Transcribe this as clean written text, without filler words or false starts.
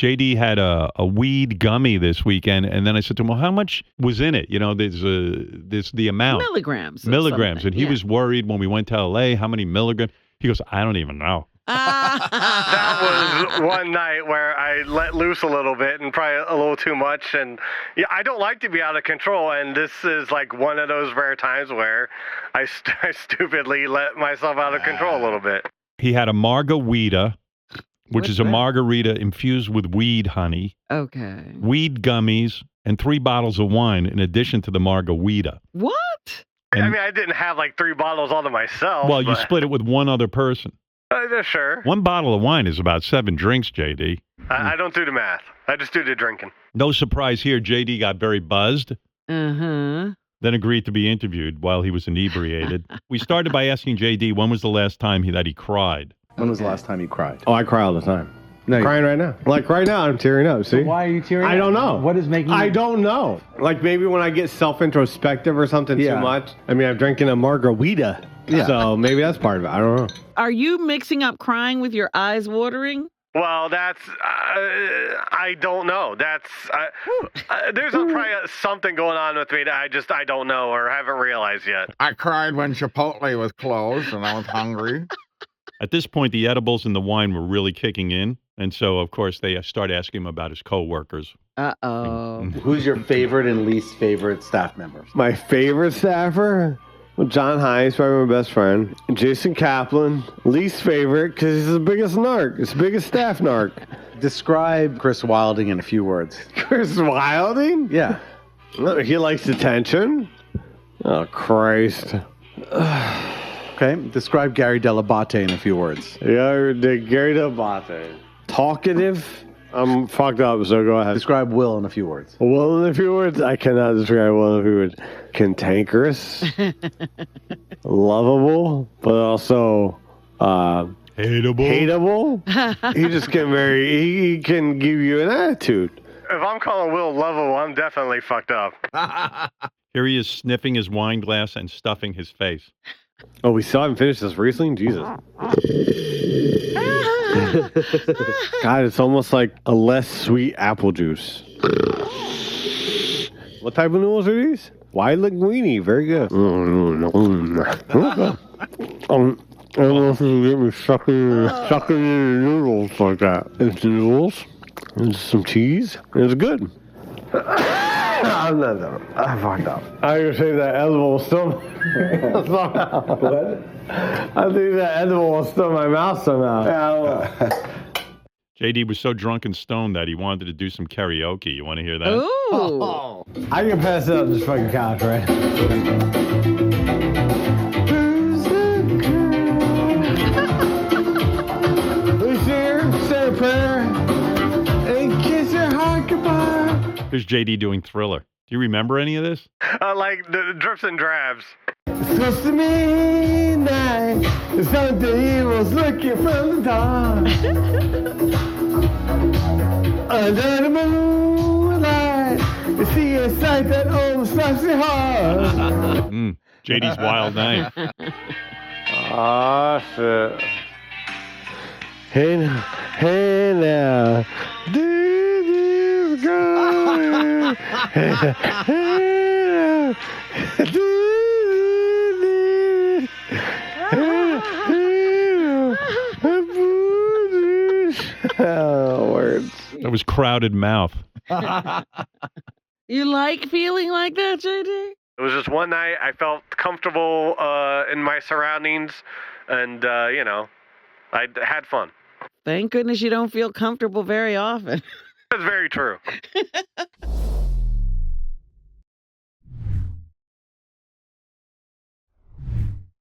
JD had a weed gummy this weekend, and then I said to him, well, how much was in it? You know, there's the amount. Milligrams. And he was worried when we went to L.A., how many milligrams? He goes, I don't even know. That was one night where I let loose a little bit and probably a little too much. And yeah, I don't like to be out of control. And this is like one of those rare times where I stupidly let myself out of control a little bit. He had a margarita, which is a margarita infused with weed honey. Okay. Weed gummies and 3 bottles of wine in addition to the margarita. What? I mean, I didn't have like 3 bottles all to myself. Well, you split it with one other person. Sure. 1 bottle of wine is about 7 drinks, JD. I don't do the math. I just do the drinking. No surprise here. JD got very buzzed. Uh-huh. Then agreed to be interviewed while he was inebriated. We started by asking JD, when was the last time that he cried? When was the last time you cried? Oh, I cry all the time. No, I'm crying right now. Like right now, I'm tearing up. See? So why are you tearing up? I don't know. What is making you... I don't know. Like maybe when I get self-introspective or something too much. I mean, I'm drinking a margarita. Yeah. So maybe that's part of it. I don't know. Are you mixing up crying with your eyes watering? Well, that's, I don't know. That's, there's probably something going on with me that I don't know or haven't realized yet. I cried when Chipotle was closed and I was hungry. At this point, the edibles and the wine were really kicking in. And so, of course, they start asking him about his coworkers. Uh-oh. Who's your favorite and least favorite staff members? My favorite staffer? Well, John Hines, probably my best friend. Jason Kaplan, least favorite because he's the biggest narc. He's the biggest staff narc. Describe Chris Wilding in a few words. Chris Wilding? Yeah. He likes attention. Oh, Christ. Okay. Describe Gary Delabate in a few words. Yeah, Gary Delabate. Talkative. I'm fucked up, so go ahead. Describe Will in a few words. Will in a few words? I cannot describe Will in a few words. Cantankerous. Lovable, but also hateable. He just can he can give you an attitude. If I'm calling Will lovable, I'm definitely fucked up. Here he is sniffing his wine glass and stuffing his face. Oh, we still haven't finished this Riesling? Jesus. God, it's almost like a less sweet apple juice. What type of noodles are these? Wide linguine. Very good. I don't know if you can get me sucking in the noodles like that. It's the noodles. It's some cheese. It's good. I'm not done. I fucked up. I was going to say that edible was still... What? I think that edible was still in my mouth somehow. JD was so drunk and stoned that he wanted to do some karaoke. You want to hear that? Ooh. I can pass it up this fucking couch, right? Who's here? Say a prayer and kiss your heart goodbye. Here's JD doing Thriller. Do you remember any of this? Like the drips and drabs. Supposed to midnight, something was looking from the dark. Under the moonlight, you see a sight that almost stops your heart. JD's Wild Night. Ah, shit. Hey now, do this going? Hey now, oh, words. That was Crowded Mouth. You like feeling like that, JD? It was just one night. I felt comfortable in my surroundings, and, I had fun. Thank goodness you don't feel comfortable very often. That's very true.